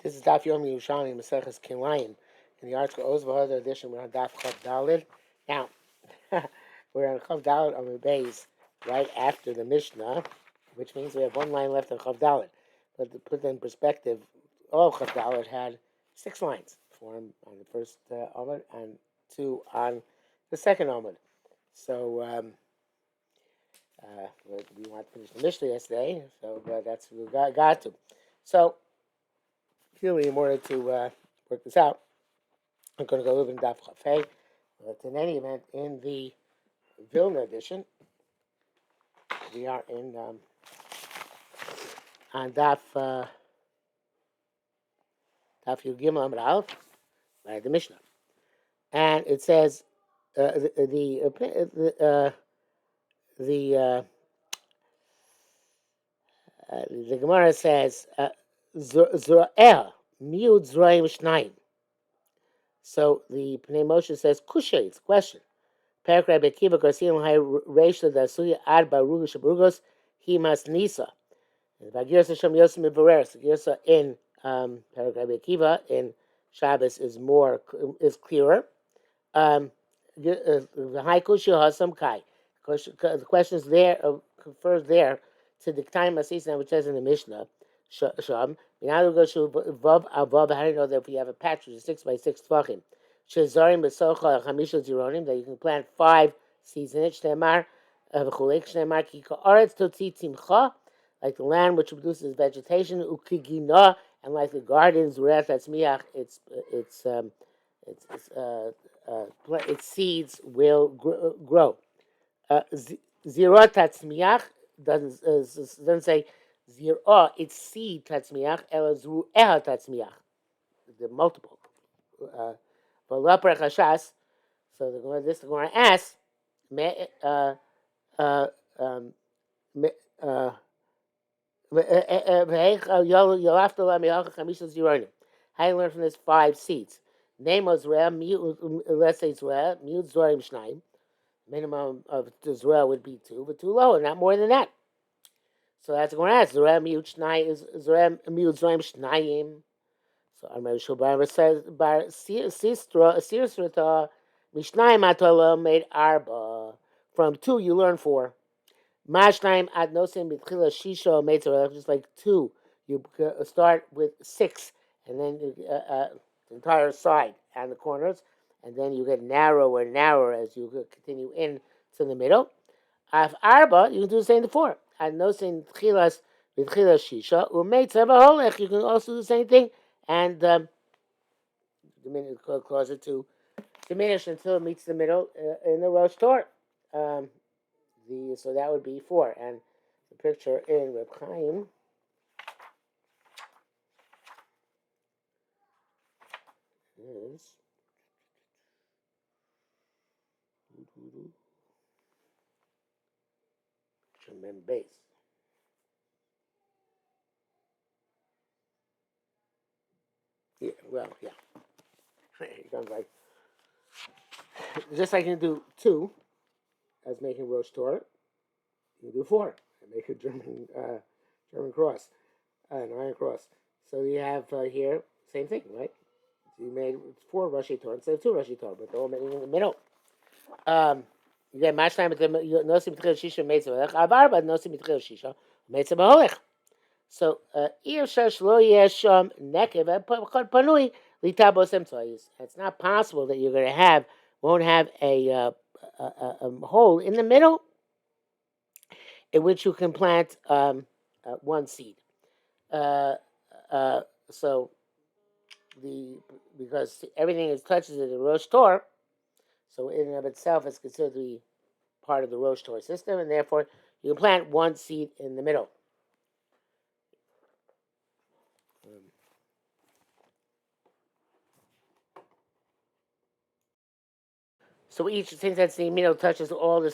This is Daf Yerushalmi Kilayim. In the article Oz V'Hoda edition, we're on Daf Chav Dalid. Now, we're on Chav Dalid on the base right after the Mishnah, which means we have one line left on Chav Dalid. But to put that in perspective, all Chav Dalid had 6 lines, 4 on the first Amud and 2 on the second Amud. So we want to finish the Mishnah yesterday, so that's what we got to. So, really, in order to work this out, I'm going to go over in Daf Chafei. But in any event, in the Vilna edition, we are in on Daf Yud Gimel Amud Aleph, by the Mishnah, and it says the Gemara says Zra'eh miud zra'im shnayim. So the Pnei Moshe says Kushay. It's a question. Perak Rabbi Akiva Garcia Hai Reisha Dasuya Ad Baruga Shabrugos Himas Nisa. Bagirsa Hashem Yosem Mivareres. Girsa in Perak Rabbi Akiva in Shabbos is clearer. The Hai Kushi Hasam Kai. The question is there confers there to the time Masisna, which says in the Mishnah. Sham. Now we go to Vav Avav. How do you know that if you have a patch which is 6 by 6 tvachim, Shezarim Besocha Chamisha Zironim, that you can plant 5 seeds in it. Shneimar V'Chulek Shneimar Kika Aretz Totzi Tzimcha, like the land which produces vegetation, Ukigina, and like the gardens, Uret Tatzmiach, its seeds will grow. Zirot Tatzmiach doesn't say Zirah, its seed tatzmiach, ela zru'eha tatzmiach, the multiple. V'laper chashas. So the Gemara asks, how do you learn from this 5 seeds? Name was let's say Zrah, miud zorim shnayim. Minimum of Zrah would be 2, but 2 lower, not more than that. So that's going to ask. Zerem miud zorim shnayim. So Amar Shulbar says bar sisrata mishnayim atolo made arba. From 2 you learn 4. Mashnayim ad nosim b'tchila shisha made just like 2 you start with 6 and then the entire side and the corners, and then you get narrower and narrower as you continue in to the middle. Af arba you can do the same to 4. And nosin tchilas v'tchilas shisha u'meitza v'holech. You can also do the same thing and cause it to diminish until it meets the middle in the Rosh Torah. So that would be 4. And the picture in Reb Chaim is Mem base. Yeah, well, yeah. It comes like just like you can do 2 as making Rosh Torah, you can do 4 and make a German cross, an iron cross. So you have here same thing, right? So you made 4 Rosh Torah instead of 2 Rosh Torah, but they're all made in the middle. You get mashnayim with the nosim mitchil shisha meitzah avar, but nosim mitchil shisha meitzah b'holech. So shlo yesham nekev panui litabosem toyis. It's not possible that you're going to won't have a hole in the middle in which you can plant 1 seed. So because everything touches it in Rosh Torah. So in and of itself, it's considered to be part of the Rosh Torah system, and therefore you can plant 1 seed in the middle. So since that's the middle, touches all the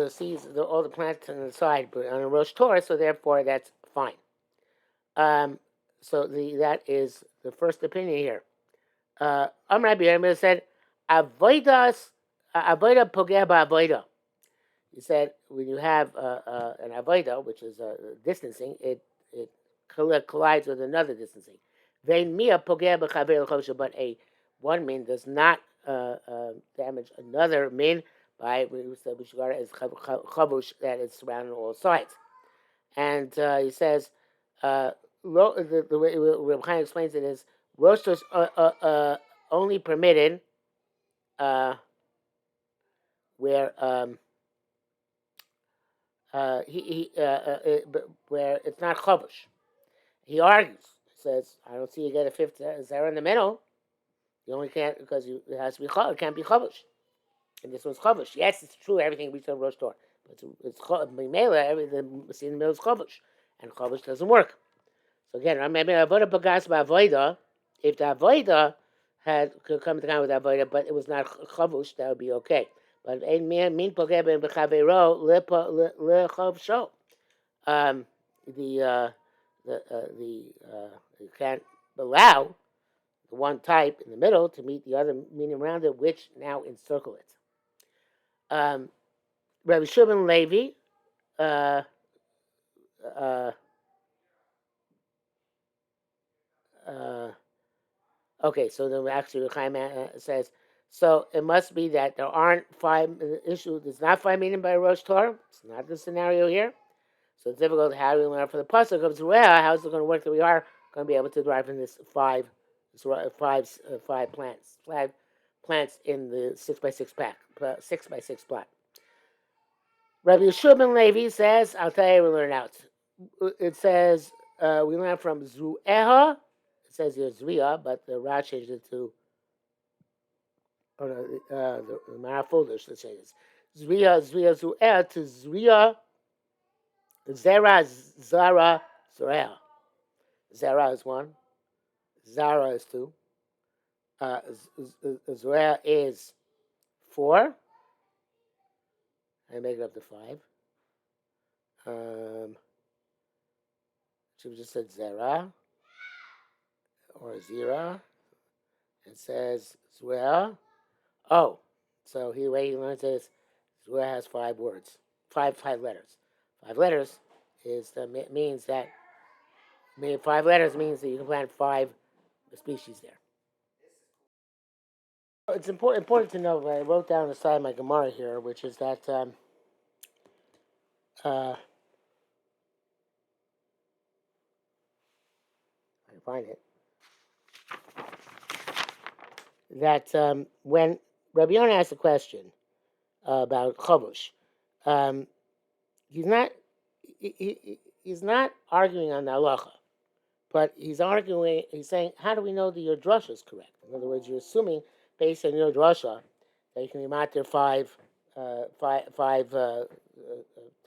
seeds, all the plants on the side, but on a Rosh Torah, so therefore that's fine. So that is the first opinion here. Rabbi Yehuda said, "Avoida pogeh ba'avoida." He said when you have an avoida, which is distancing, it collides with another distancing. Vein mia pogea b'chaver l'chavosha, but a one min does not damage another min by we said we should regard it as chavush that is surrounded on all sides. And he says, the way Reb Chaim explains it is roasters only permitted where where it's not chavush. He argues. He says, I don't see you get a fifth zera in the middle. You only can't because it has to be it can't be chavush. And this one's chavush. Yes, it's true. Everything we said rosh Torah, but it's mimela. Everything in the middle is chavush, and chavush doesn't work. So again, maybe avoda bagas ba'avoda. If the avoda could come to with avoda, but it was not chavush, that would be okay. But ein min pogeh ben b'chaveiro lechavsho. Um, you can't allow the one type in the middle to meet the other meaning around it, which now encircle it. Rabbi Shimon Levi, uh, uh, okay, so then actually Chaim says, so it must be that there aren't five, there's not five meaning by Rosh Torah. It's not the scenario here. So it's difficult. How do we learn for the pasuk of Zerah? How is it going to work that we are going to be able to derive from this five plants in the 6x6 pack, 6x6 plot? Rabbi Yeshua ben Levi says, I'll tell you, we learn out. It says, we learn from Zueha. It says here Zriya, but the Ra changed it to, the Marafolder should say this. Zriya, Zueha to Zriya, Zera, Zara, Zerah. Zera is one. Zara is two. Zerah is four. I make it up to five. She just said Zera or Zira. It says Zerah. Oh, so the way he learns is Zerah has five words, five letters. 5 letters means that. Five letters means that you can plant five species there. It's important to know. I wrote down the side of my Gemara here, which is that I find it that when Rabbi Yonah asked a question about chavush, he's not he's not arguing on the halacha, but he's arguing. He's saying, how do we know that your drasha is correct? In other words, you're assuming based on your drasha that you can be matter five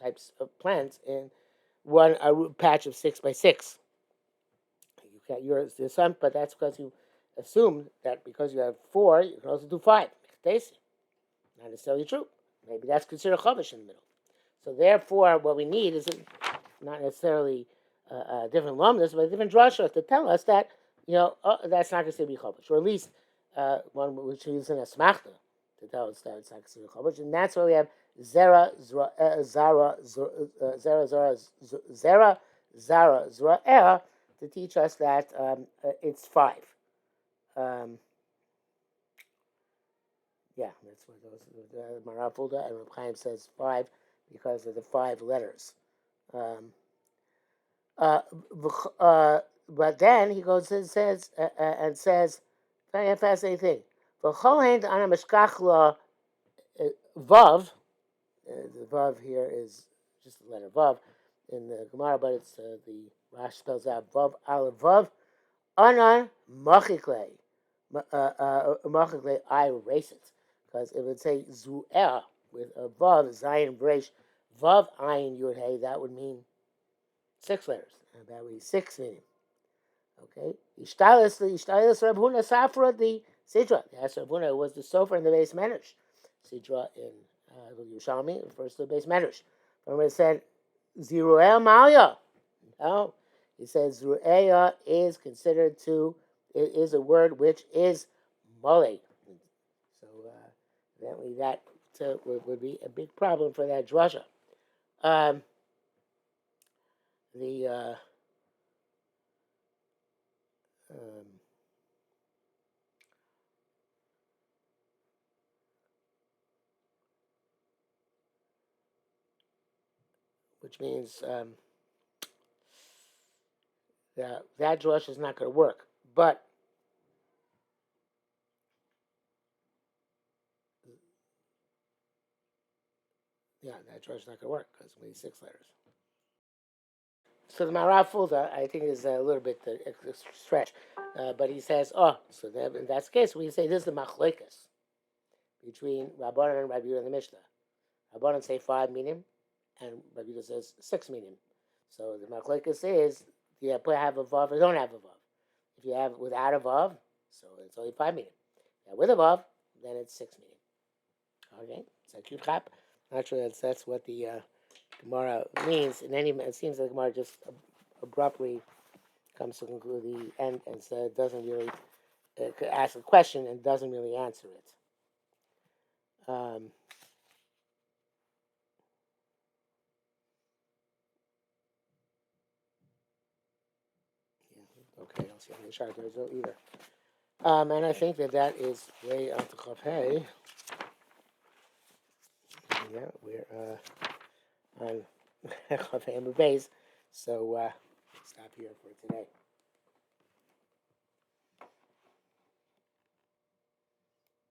types of plants in one patch of 6x6. You're the son, but that's because you assumed that because you have four, you can also do five. Not necessarily true. Maybe that's considered chavish in the middle. So therefore, what we need is not necessarily different lumnas, but a different drasha to tell us that that's not considered to be chavish, or at least one which is in a smachta to tell us that it's not considered chavish, and that's why we have zera, zera, to teach us that it's five. Yeah, that's what those Marafulda and Reb Chaim says five because of the five letters. But then he goes and says very fascinating thing. V'cholein ana meshkachla vav. The vav here is just the letter vav in the Gemara, but it's the Rash spells out vav ala vav. Ana machikle. Machikle, I erase it. Because it would say zu'er with a vav, zayin, bresh, vav, ayin, yud, hey, that would mean 6 letters. And that would be 6 meaning. Okay? Ishtalis Reb Huna Safra, the Sidra. Yes, Reb Huna was the sofer in the base medrash. Sidra in Yerushalmi refers to the base medrash. Remember it said, Ziruel Malya. No. He says Zu'eya is considered it is a word which is mole. So evidently that would be a big problem for that drasha. which means that drush is not going to work. But yeah, that drush is not going to work because we need 6 letters. So the Marav Fulda, I think, is a little bit a stretch. But he says, so in that case, we say this is the machlekes between Rabbanan and Rabbi Yehuda in the Mishnah. Rabbanan say 5 minim, and Rabbi Yehuda says 6 minim. So the machlekes is, do you have a vav or don't have a vav? If you have without a vav, so it's only 5 minim. With a vav, then it's 6 minim. Okay, so cute chap. Not sure that's what the Gemara means. In any, it seems like Gemara just abruptly comes to conclude the end, and so it doesn't really ask a question and doesn't really answer it. Okay, I don't see any chart there either. And I think that is way out to Chav Hey. Yeah, we're on Chav Hey base. So stop here for today.